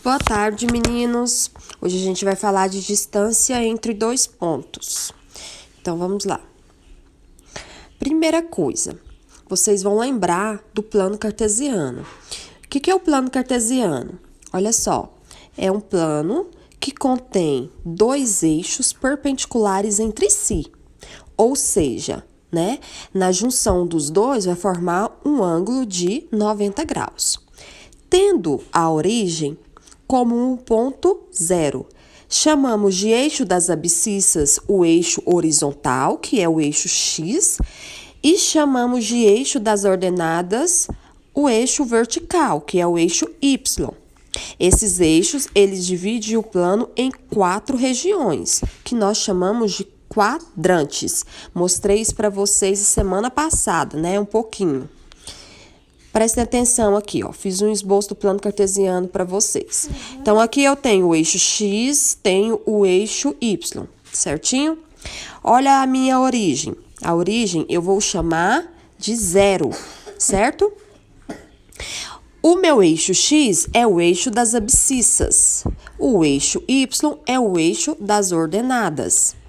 Boa tarde, meninos. Hoje a gente vai falar de distância entre dois pontos. Então, vamos lá. Primeira coisa, vocês vão lembrar do plano cartesiano. O que é o plano cartesiano? Olha só, é um plano que contém dois eixos perpendiculares entre si. Ou seja, na junção dos dois vai formar um ângulo de 90 graus. Tendo a origem como um ponto zero. Chamamos de eixo das abscissas o eixo horizontal, que é o eixo X, e chamamos de eixo das ordenadas o eixo vertical, que é o eixo Y. Esses eixos, eles dividem o plano em 4 regiões, que nós chamamos de quadrantes. Mostrei isso para vocês semana passada, um pouquinho. Prestem atenção aqui, ó. Fiz um esboço do plano cartesiano para vocês. Então, aqui eu tenho o eixo X, tenho o eixo Y, certinho? Olha a minha origem. A origem eu vou chamar de zero, certo? O meu eixo X é o eixo das abscissas. O eixo Y é o eixo das ordenadas.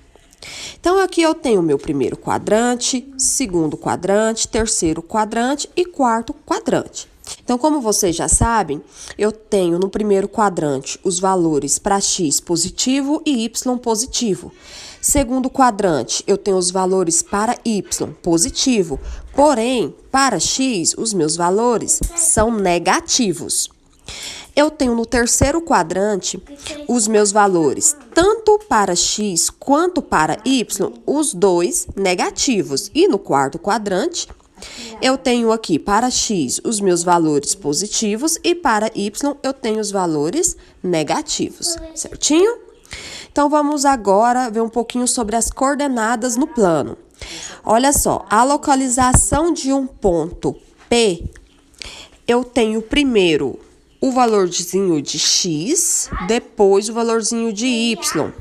Então, aqui eu tenho o meu primeiro quadrante, segundo quadrante, terceiro quadrante e quarto quadrante. Então, como vocês já sabem, eu tenho no primeiro quadrante os valores para x positivo e y positivo. Segundo quadrante, eu tenho os valores para y positivo, porém, para x, os meus valores são negativos. Eu tenho no terceiro quadrante os meus valores, tanto para x quanto para y, os dois negativos. E no quarto quadrante, eu tenho aqui para x os meus valores positivos e para y eu tenho os valores negativos, certinho? Então, vamos agora ver um pouquinho sobre as coordenadas no plano. Olha só, a localização de um ponto P, eu tenho primeiro o valorzinho de x, depois o valorzinho de y.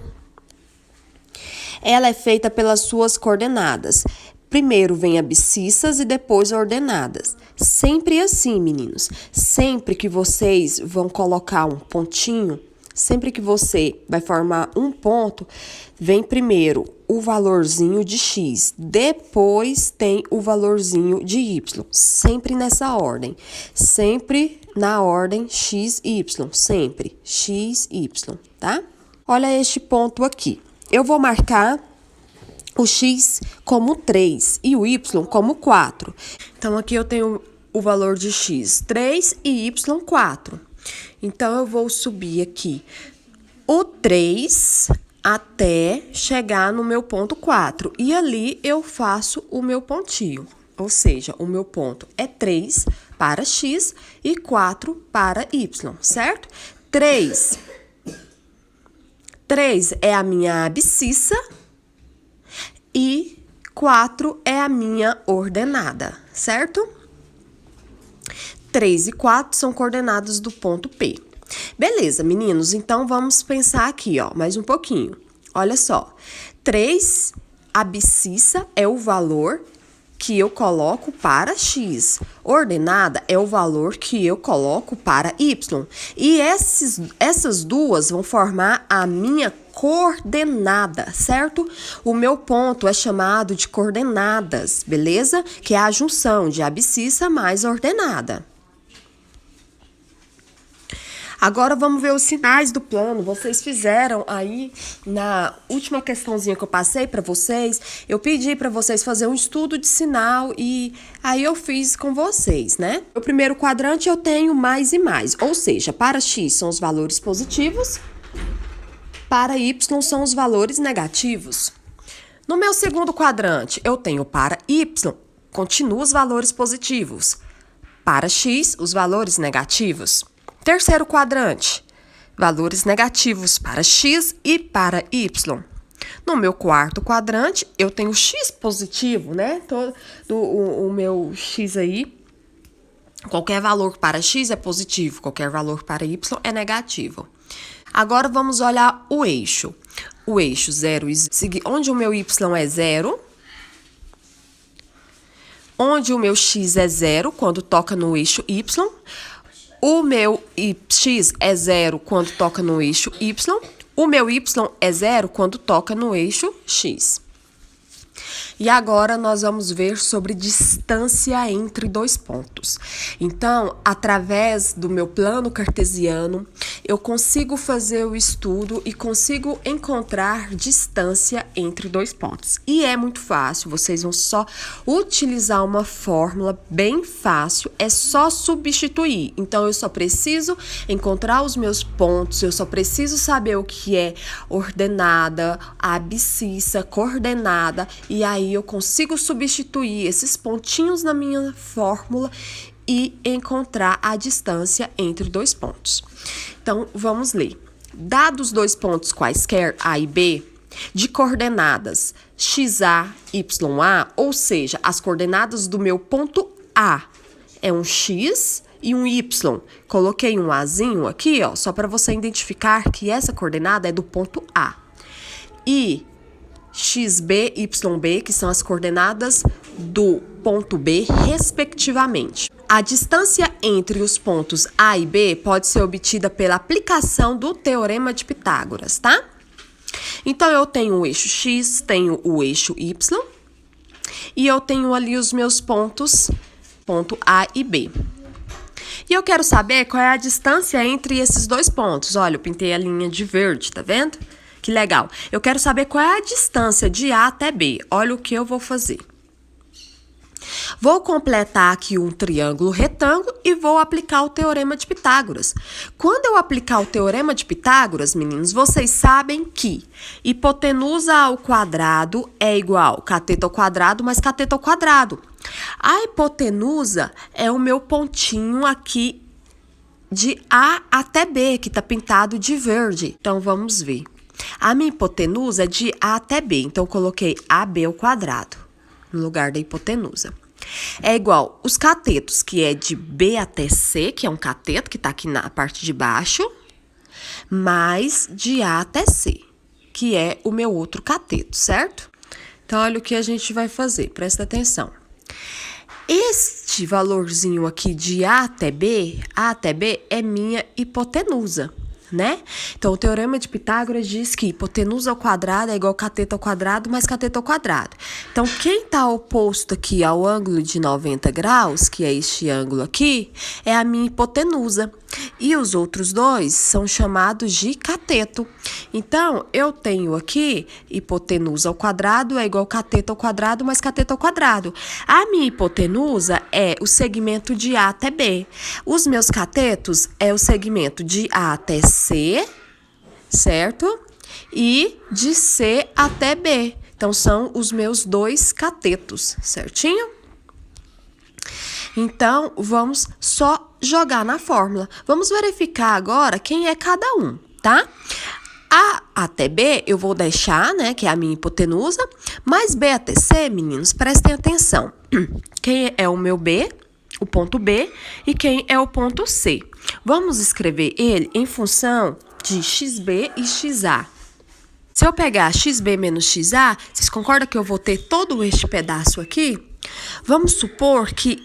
Ela é feita pelas suas coordenadas. Primeiro vem abscissas e depois ordenadas. Sempre assim, meninos. Sempre que vocês vão colocar um pontinho, sempre que você vai formar um ponto, vem primeiro o valorzinho de x, depois tem o valorzinho de y. Sempre nessa ordem. Sempre na ordem x, y. Sempre x, y, tá? Olha este ponto aqui. Eu vou marcar o x como 3 e o y como 4. Então, aqui eu tenho o valor de x 3 e y 4. Então, eu vou subir aqui o 3 até chegar no meu ponto 4. E ali eu faço o meu pontinho. Ou seja, o meu ponto é 3 para x e 4 para y, certo? 3 é a minha abscissa e 4 é a minha ordenada, certo? 3 e 4 são coordenadas do ponto P. Beleza, meninos, então vamos pensar aqui, ó, mais um pouquinho. Olha só, 3 abscissa é o valor que eu coloco para x. Ordenada é o valor que eu coloco para y. E essas duas vão formar a minha coordenada, certo? O meu ponto é chamado de coordenadas, beleza? Que é a junção de abscissa mais ordenada. Agora, vamos ver os sinais do plano. Vocês fizeram aí, na última questãozinha que eu passei para vocês, eu pedi para vocês fazer um estudo de sinal e aí eu fiz com vocês, né? No primeiro quadrante eu tenho mais e mais, ou seja, para x são os valores positivos, para y são os valores negativos. No meu segundo quadrante, eu tenho para y, continuam os valores positivos. Para x, os valores negativos. Terceiro quadrante, valores negativos para x e para y. No meu quarto quadrante, eu tenho x positivo, o meu x aí, qualquer valor para x é positivo, qualquer valor para y é negativo. Agora, vamos olhar o eixo. O eixo 0, onde o meu y é 0, onde o meu x é 0, quando toca no eixo y. O meu x é 0 quando toca no eixo y. O meu y é 0 quando toca no eixo x. E agora nós vamos ver sobre distância entre dois pontos. Então, através do meu plano cartesiano, eu consigo fazer o estudo e consigo encontrar distância entre dois pontos. E é muito fácil, vocês vão só utilizar uma fórmula bem fácil, é só substituir. Então, eu só preciso encontrar os meus pontos, eu só preciso saber o que é ordenada, abscissa, coordenada, e aí eu consigo substituir esses pontinhos na minha fórmula e encontrar a distância entre dois pontos. Então, vamos ler. Dados dois pontos quaisquer, A e B, de coordenadas xa, ya, ou seja, as coordenadas do meu ponto A é um x e um y. Coloquei um azinho aqui, ó, só para você identificar que essa coordenada é do ponto A. E xb, yb, que são as coordenadas do ponto B, respectivamente. A distância entre os pontos A e B pode ser obtida pela aplicação do Teorema de Pitágoras, tá? Então, eu tenho o eixo X, tenho o eixo Y, e eu tenho ali os meus pontos, ponto A e B. E eu quero saber qual é a distância entre esses dois pontos. Olha, eu pintei a linha de verde, tá vendo? Que legal. Eu quero saber qual é a distância de A até B. Olha o que eu vou fazer. Vou completar aqui um triângulo retângulo e vou aplicar o Teorema de Pitágoras. Quando eu aplicar o Teorema de Pitágoras, meninos, vocês sabem que hipotenusa ao quadrado é igual cateto ao quadrado mais cateto ao quadrado. A hipotenusa é o meu pontinho aqui de A até B, que está pintado de verde. Então, vamos ver. A minha hipotenusa é de A até B, então eu coloquei AB ao quadrado no lugar da hipotenusa. É igual os catetos, que é de B até C, que é um cateto que está aqui na parte de baixo, mais de A até C, que é o meu outro cateto, certo? Então, olha o que a gente vai fazer, presta atenção. Este valorzinho aqui de A até B é minha hipotenusa, né? Então, o Teorema de Pitágoras diz que hipotenusa ao quadrado é igual cateto ao quadrado mais cateto ao quadrado. Então, quem está oposto aqui ao ângulo de 90 graus, que é este ângulo aqui, é a minha hipotenusa. E os outros dois são chamados de cateto. Então, eu tenho aqui hipotenusa ao quadrado é igual cateto ao quadrado mais cateto ao quadrado. A minha hipotenusa é o segmento de A até B. Os meus catetos é o segmento de A até C, certo? E de C até B. Então, são os meus dois catetos, certinho? Então, vamos só jogar na fórmula. Vamos verificar agora quem é cada um, tá? A até B eu vou deixar, né, que é a minha hipotenusa, mas B até C, meninos, prestem atenção. Quem é o meu B, o ponto B, e quem é o ponto C. Vamos escrever ele em função de XB e XA. Se eu pegar XB menos XA, vocês concordam que eu vou ter todo este pedaço aqui? Vamos supor que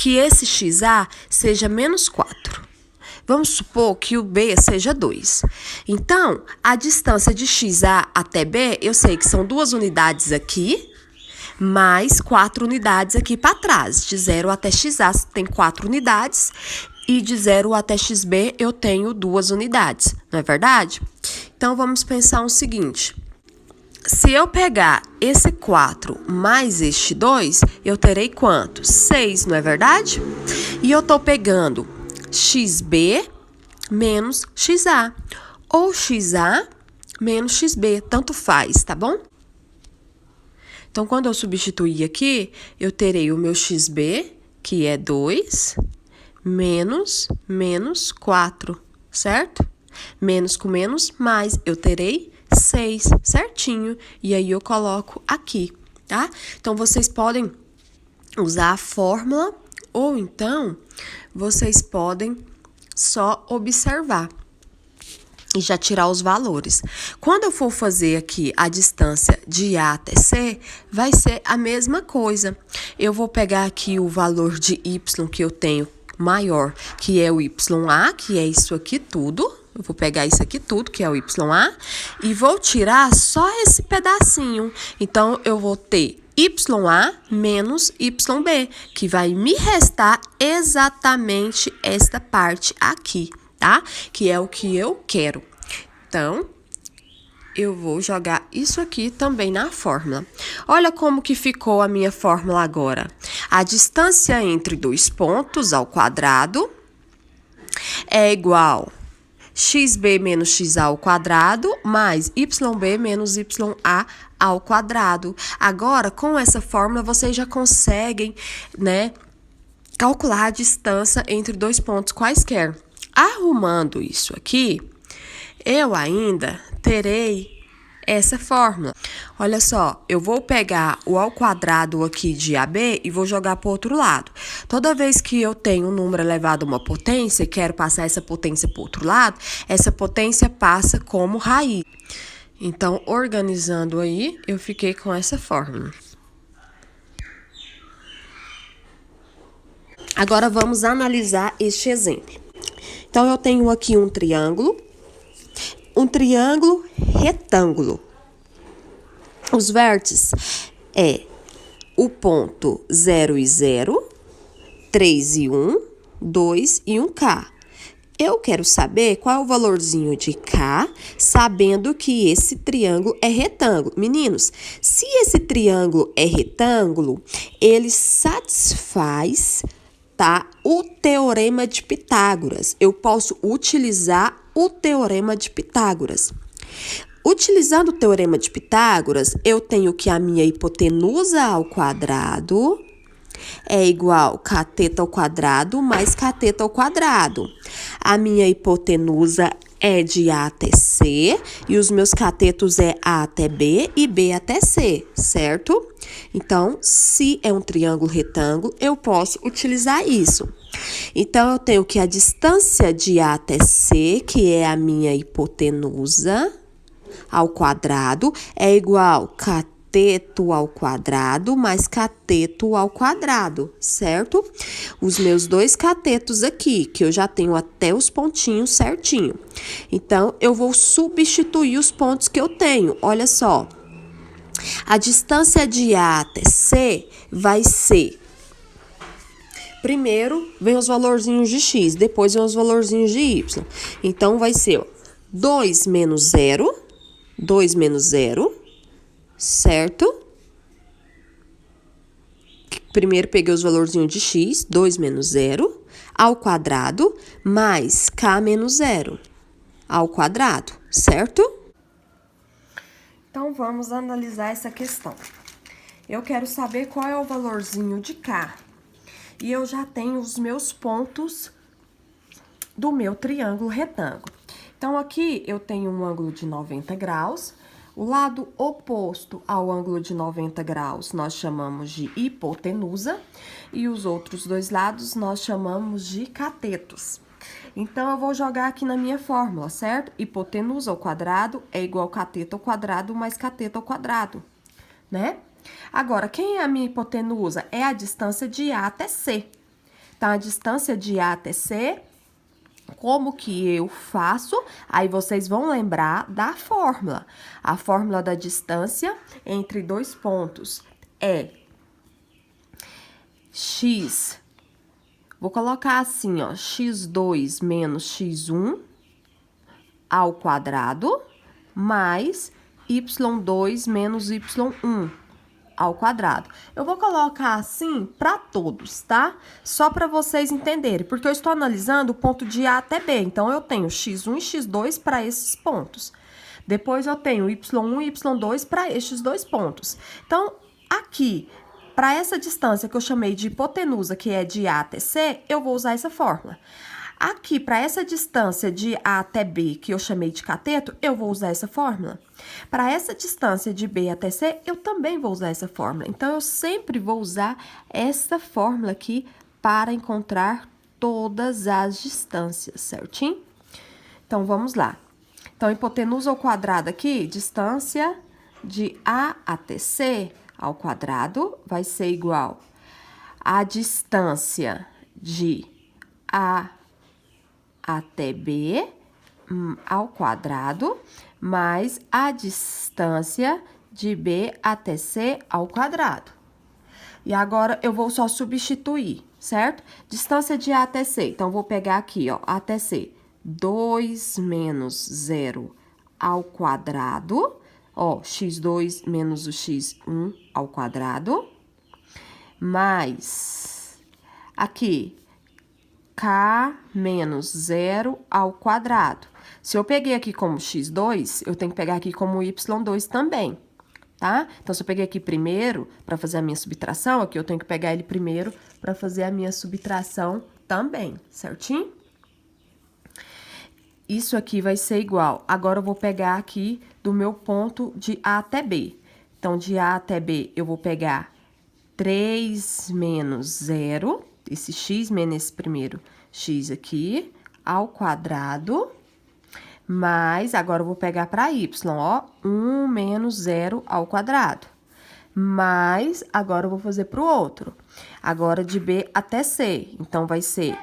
esse XA seja menos 4. Vamos supor que o B seja 2. Então, a distância de XA até B, eu sei que são 2 unidades aqui, mais 4 unidades aqui para trás. De 0 até XA tem 4 unidades e de 0 até XB eu tenho 2 unidades, não é verdade? Então, vamos pensar o seguinte. Se eu pegar esse 4 mais este 2, eu terei quanto? 6, não é verdade? E eu estou pegando XB menos XA, ou XA menos XB, tanto faz, tá bom? Então, quando eu substituir aqui, eu terei o meu XB, que é 2, menos 4, certo? Menos com menos, mais, eu terei 6, certinho. E aí, eu coloco aqui, tá? Então, vocês podem usar a fórmula ou então vocês podem só observar e já tirar os valores. Quando eu for fazer aqui a distância de A até C, vai ser a mesma coisa. Eu vou pegar aqui o valor de Y que eu tenho maior, que é o YA, que é isso aqui tudo. Eu vou pegar isso aqui tudo, que é o YA, e vou tirar só esse pedacinho. Então, eu vou ter YA menos YB, que vai me restar exatamente esta parte aqui, tá? Que é o que eu quero. Então, eu vou jogar isso aqui também na fórmula. Olha como que ficou a minha fórmula agora. A distância entre dois pontos ao quadrado é igual xb menos xa ao quadrado mais yb menos ya ao quadrado. Agora, com essa fórmula, vocês já conseguem, né, calcular a distância entre dois pontos quaisquer. Arrumando isso aqui, eu ainda terei essa fórmula. Olha só, eu vou pegar o ao quadrado aqui de AB e vou jogar para o outro lado. Toda vez que eu tenho um número elevado a uma potência e quero passar essa potência para o outro lado, essa potência passa como raiz. Então, organizando aí, eu fiquei com essa fórmula. Agora, vamos analisar este exemplo. Então, eu tenho aqui um triângulo retângulo. Os vértices é o ponto 0 e 0, 3 e 1, 2 e 1K. Eu quero saber qual é o valorzinho de K, sabendo que esse triângulo é retângulo. Meninos, se esse triângulo é retângulo, ele satisfaz, tá, o teorema de Pitágoras. Eu posso utilizar o teorema de Pitágoras. Utilizando o teorema de Pitágoras, eu tenho que a minha hipotenusa ao quadrado é igual cateto ao quadrado mais cateto ao quadrado. A minha hipotenusa é de A até C e os meus catetos é A até B e B até C, certo? Então, se é um triângulo retângulo, eu posso utilizar isso. Então, eu tenho que a distância de A até C, que é a minha hipotenusa ao quadrado, é igual cateto ao quadrado mais cateto ao quadrado, certo? Os meus dois catetos aqui, que eu já tenho até os pontinhos certinho. Então, eu vou substituir os pontos que eu tenho. Olha só. A distância de A até C vai ser... Primeiro, vem os valorzinhos de x, depois vem os valorzinhos de y. Então, vai ser, ó, 2 menos 0, certo? Primeiro peguei os valorzinhos de x, 2 menos 0, ao quadrado, mais k menos 0, ao quadrado, certo? Então, vamos analisar essa questão. Eu quero saber qual é o valorzinho de k. E eu já tenho os meus pontos do meu triângulo retângulo. Então, aqui eu tenho um ângulo de 90 graus. O lado oposto ao ângulo de 90 graus nós chamamos de hipotenusa. E os outros dois lados nós chamamos de catetos. Então, eu vou jogar aqui na minha fórmula, certo? Hipotenusa ao quadrado é igual cateto ao quadrado mais cateto ao quadrado, né? Agora, quem é a minha hipotenusa? É a distância de A até C. Então, a distância de A até C, como que eu faço? Aí vocês vão lembrar da fórmula. A fórmula da distância entre dois pontos é x, vou colocar assim, ó, x2 menos x1 ao quadrado, mais y2 menos y1 ao quadrado. Eu vou colocar assim para todos, tá? Só para vocês entenderem, porque eu estou analisando o ponto de A até B. Então, eu tenho x1 e x2 para esses pontos. Depois, eu tenho y1 e y2 para estes dois pontos. Então, aqui, para essa distância que eu chamei de hipotenusa, que é de A até C, eu vou usar essa fórmula. Aqui, para essa distância de A até B, que eu chamei de cateto, eu vou usar essa fórmula. Para essa distância de B até C, eu também vou usar essa fórmula. Então, eu sempre vou usar essa fórmula aqui para encontrar todas as distâncias, certinho? Então, vamos lá. Então, hipotenusa ao quadrado aqui, distância de A até C ao quadrado vai ser igual a distância de A até B ao quadrado, mais a distância de B até C ao quadrado. E agora, eu vou só substituir, certo? Distância de A até C. Então, vou pegar aqui, ó, até C. 2 menos 0 ao quadrado. Ó, x2 menos o x1 ao quadrado. Mais, aqui, k menos 0 ao quadrado. Se eu peguei aqui como x2, eu tenho que pegar aqui como y2 também, tá? Então, se eu peguei aqui primeiro para fazer a minha subtração, aqui eu tenho que pegar ele primeiro para fazer a minha subtração também, certinho? Isso aqui vai ser igual. Agora, eu vou pegar aqui do meu ponto de A até B. Então, de A até B, eu vou pegar 3 menos 0, esse x menos esse primeiro x aqui, ao quadrado, mais, agora eu vou pegar para y, ó, 1 menos 0 ao quadrado. Mais, agora eu vou fazer para o outro. Agora, de B até C. Então, vai ser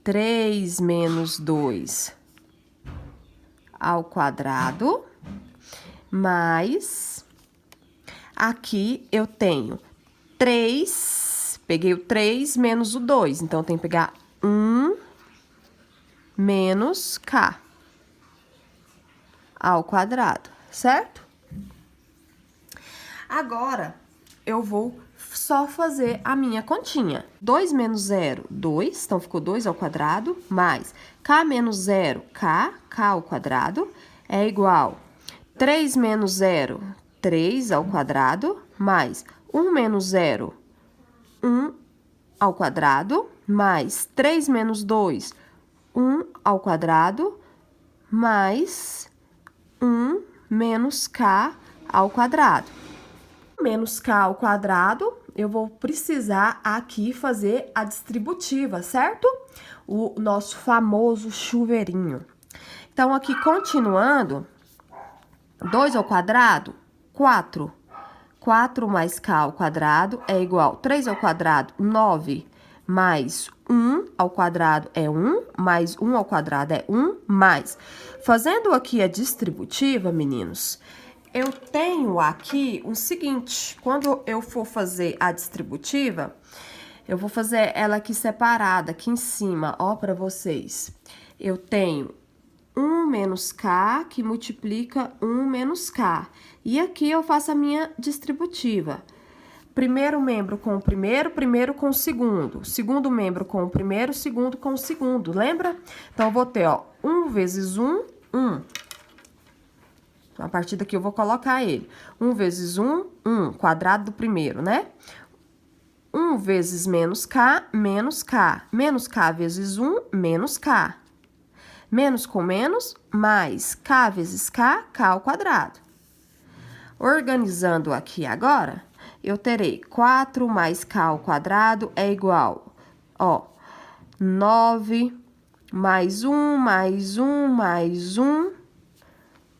3 menos 2 ao quadrado, mais, aqui eu tenho 3, peguei o 3 menos o 2, então, eu tenho que pegar 1 menos k ao quadrado, certo? Agora, eu vou só fazer a minha continha. 2 menos 0, 2, então ficou 2 ao quadrado, mais k menos 0, k ao quadrado, é igual 3 menos 0, 3 ao quadrado, mais 1 menos 0, 1 ao quadrado, mais 3 menos 2, 1 ao quadrado, mais 1 menos k ao quadrado. Menos k ao quadrado, eu vou precisar aqui fazer a distributiva, certo? O nosso famoso chuveirinho. Então, aqui, continuando, 2 ao quadrado, 4. 4 mais k ao quadrado é igual a 3 ao quadrado, 9, mais 1 ao quadrado é 1, mais 1 ao quadrado é 1, mais. Fazendo aqui a distributiva, meninos, eu tenho aqui o seguinte, quando eu for fazer a distributiva, eu vou fazer ela aqui separada, aqui em cima, ó, para vocês. Eu tenho 1 menos k, que multiplica 1 menos k. E aqui eu faço a minha distributiva. Primeiro membro com o primeiro, primeiro com o segundo. Segundo membro com o primeiro, segundo com o segundo, lembra? Então, eu vou ter, ó, 1 vezes 1, 1. A partir daqui eu vou colocar ele. 1 vezes 1, 1, quadrado do primeiro, né? 1 vezes menos k, menos k. Menos k vezes 1, menos k. Menos com menos, mais k vezes k, k ao quadrado. Organizando aqui agora, eu terei 4 mais k ao quadrado é igual, ó, 9 mais 1, mais 1, mais 1,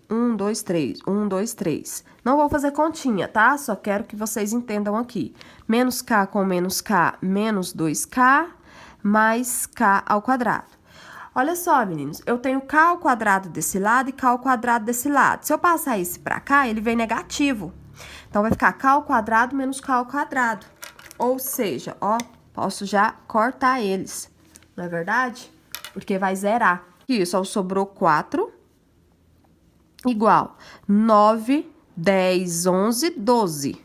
1, 2, 3, 1, 2, 3. Não vou fazer continha, tá? Só quero que vocês entendam aqui. Menos k com menos k, menos 2k, mais k ao quadrado. Olha só, meninos, eu tenho k ao quadrado desse lado e k ao quadrado desse lado. Se eu passar esse pra cá, ele vem negativo. Então, vai ficar k ao quadrado menos k ao quadrado. Ou seja, ó, posso já cortar eles, não é verdade? Porque vai zerar. Aqui, só sobrou 4, igual 9, 10, 11, 12.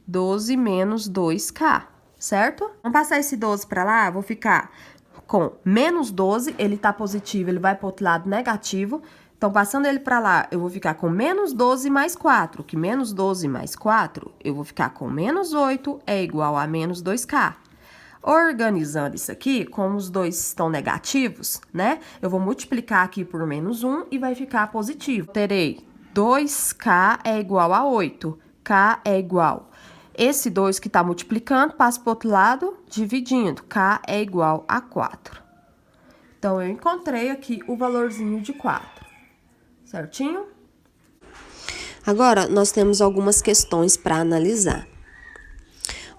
12 menos 2k, certo? Vamos passar esse 12 pra lá, vou ficar com menos 12, ele tá positivo, ele vai pro outro lado negativo. Então, passando ele pra lá, eu vou ficar com menos 12 mais 4, que menos 12 mais 4, eu vou ficar com menos 8, é igual a menos 2k. Organizando isso aqui, como os dois estão negativos, né? Eu vou multiplicar aqui por menos 1 e vai ficar positivo. Terei 2k é igual a 8, k é igual. Esse 2 que tá multiplicando, passa pro outro lado, dividindo, k é igual a 4. Então, eu encontrei aqui o valorzinho de 4. Certinho? Agora, nós temos algumas questões para analisar.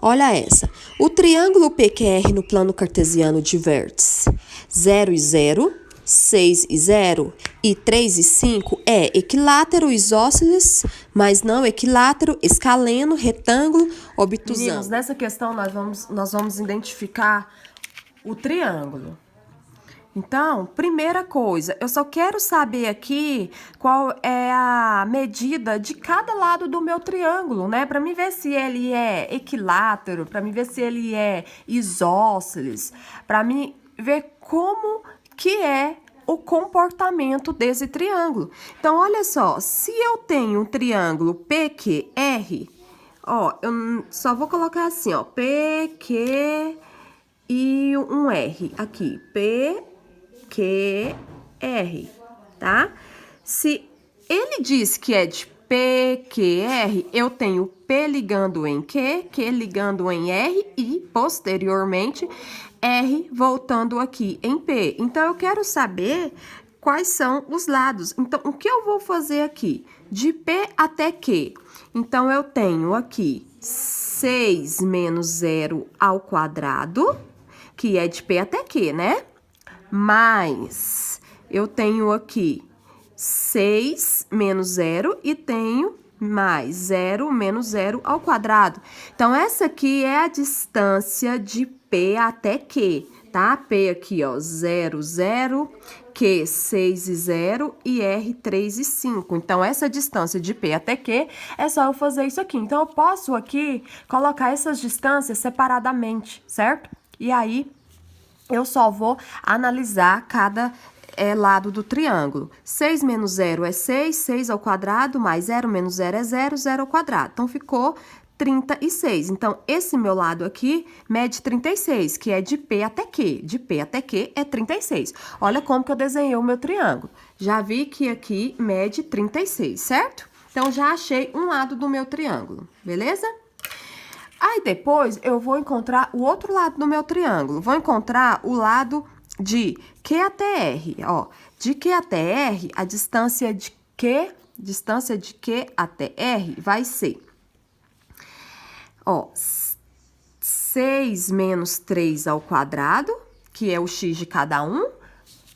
Olha essa. O triângulo PQR no plano cartesiano de vértices 0 e 0, 6 e 0 e 3 e 5 é equilátero, isósceles, mas não equilátero, escaleno, retângulo, obtusão. Meninos, nessa questão nós vamos identificar o triângulo. Então, primeira coisa, eu só quero saber aqui qual é a medida de cada lado do meu triângulo, né? Para mim ver se ele é equilátero, para mim ver se ele é isósceles, para mim ver como que é o comportamento desse triângulo. Então, olha só, se eu tenho um triângulo PQR, ó, eu só vou colocar assim, ó, PQ e um R aqui, PQR, tá? Se ele diz que é de PQR, eu tenho P ligando em Q ligando em R e, posteriormente, R voltando aqui em P. Então, eu quero saber quais são os lados. Então, o que eu vou fazer aqui? De P até Q. Então, eu tenho aqui 6 menos 0 ao quadrado, que é de P até Q, né? Mais, eu tenho aqui 6 menos 0 e tenho mais 0 menos 0 ao quadrado. Então, essa aqui é a distância de P até Q, tá? P aqui, ó, 0, 0, Q, 6 e 0 e R, 3 e 5. Então, essa distância de P até Q é só eu fazer isso aqui. Então, eu posso aqui colocar essas distâncias separadamente, certo? E aí, eu só vou analisar cada lado do triângulo. 6 menos 0 é 6, 6 ao quadrado, mais 0 menos 0 é 0, 0 ao quadrado. Então, ficou 36. Então, esse meu lado aqui mede 36, que é de P até Q. De P até Q é 36. Olha como que eu desenhei o meu triângulo. Já vi que aqui mede 36, certo? Então, já achei um lado do meu triângulo, beleza? Aí, depois, eu vou encontrar o outro lado do meu triângulo. Vou encontrar o lado de Q até R, ó. De Q até R, a distância de Q até R vai ser, ó, 6 menos 3 ao quadrado, que é o x de cada um.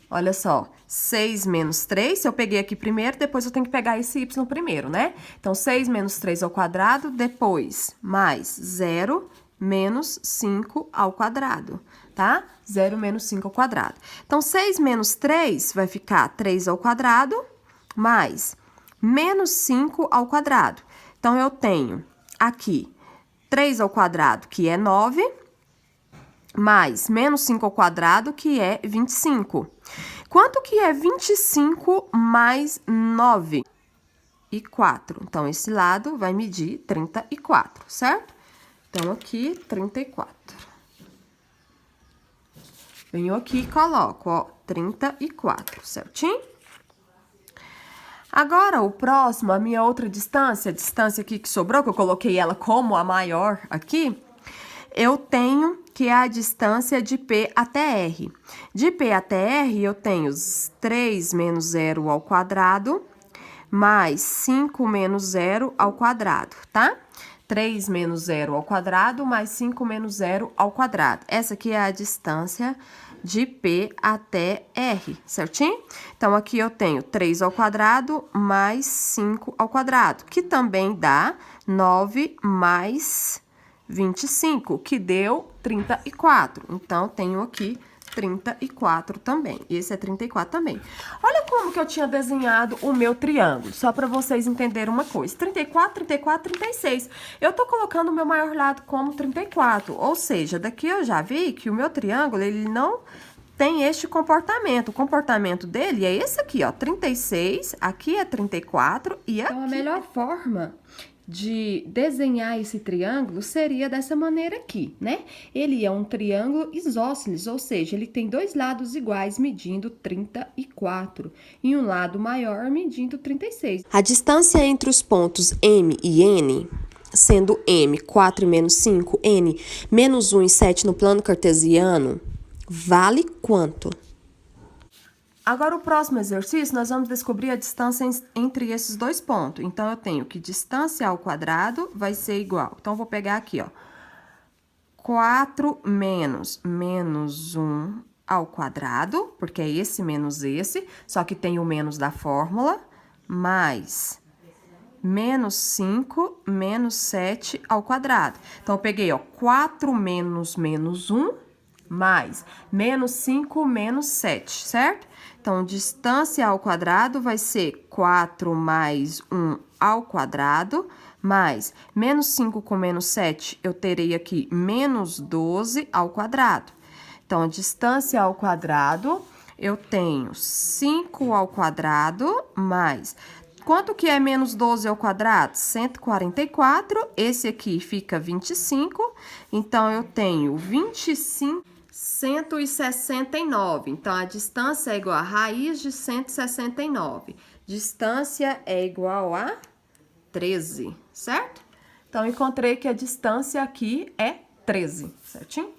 Olha só, 6 menos 3, se eu peguei aqui primeiro, depois eu tenho que pegar esse y primeiro, né? Então, 6 menos 3 ao quadrado, depois mais 0 menos 5 ao quadrado, tá? 0 menos 5 ao quadrado. Então, 6 menos 3 vai ficar 3 ao quadrado, mais menos 5 ao quadrado. Então, eu tenho aqui 3 ao quadrado, que é 9, mais menos 5 ao quadrado, que é 25. Quanto que é 25 mais 9? E 4. Então, esse lado vai medir 34, certo? Então, aqui, 34. Venho aqui e coloco, ó, 34, certinho? Agora, o próximo, a minha outra distância, a distância aqui que sobrou, que eu coloquei ela como a maior aqui, eu tenho que é a distância de P até R. De P até R, eu tenho 3 menos 0 ao quadrado, mais 5 menos 0 ao quadrado, tá? 3 menos 0 ao quadrado, mais 5 menos 0 ao quadrado. Essa aqui é a distância de P até R, certinho? Então, aqui eu tenho 3 ao quadrado mais 5 ao quadrado, que também dá 9 mais 25, que deu 34. Então, tenho aqui 34 também. Esse é 34 também. Olha como que eu tinha desenhado o meu triângulo, só para vocês entenderem uma coisa. 34, 34, 36. Eu tô colocando o meu maior lado como 34, ou seja, daqui eu já vi que o meu triângulo, ele não tem este comportamento. O comportamento dele é esse aqui, ó, 36, aqui é 34 e aqui... Então, a melhor forma de desenhar esse triângulo seria dessa maneira aqui, né? Ele é um triângulo isósceles, ou seja, ele tem dois lados iguais medindo 34 e um lado maior medindo 36. A distância entre os pontos M e N, sendo M 4 e menos 5, N menos 1 e 7 no plano cartesiano, vale quanto? Agora, o próximo exercício, nós vamos descobrir a distância entre esses dois pontos. Então, eu tenho que distância ao quadrado vai ser igual. Então, eu vou pegar aqui, ó. 4 menos 1 ao quadrado, porque é esse menos esse, só que tem o menos da fórmula, mais menos 5 menos 7 ao quadrado. Então, eu peguei, ó, 4 menos 1, mais menos 5 menos 7, certo? Então, distância ao quadrado vai ser 4 mais 1 ao quadrado, mais menos 5 com menos 7, eu terei aqui menos 12 ao quadrado. Então, a distância ao quadrado, eu tenho 5 ao quadrado, mais... Quanto que é menos 12 ao quadrado? 144. Esse aqui fica 25. Então, eu tenho 25, 169. Então, a distância é igual a raiz de 169. Distância é igual a 13, certo? Então, encontrei que a distância aqui é 13, certinho?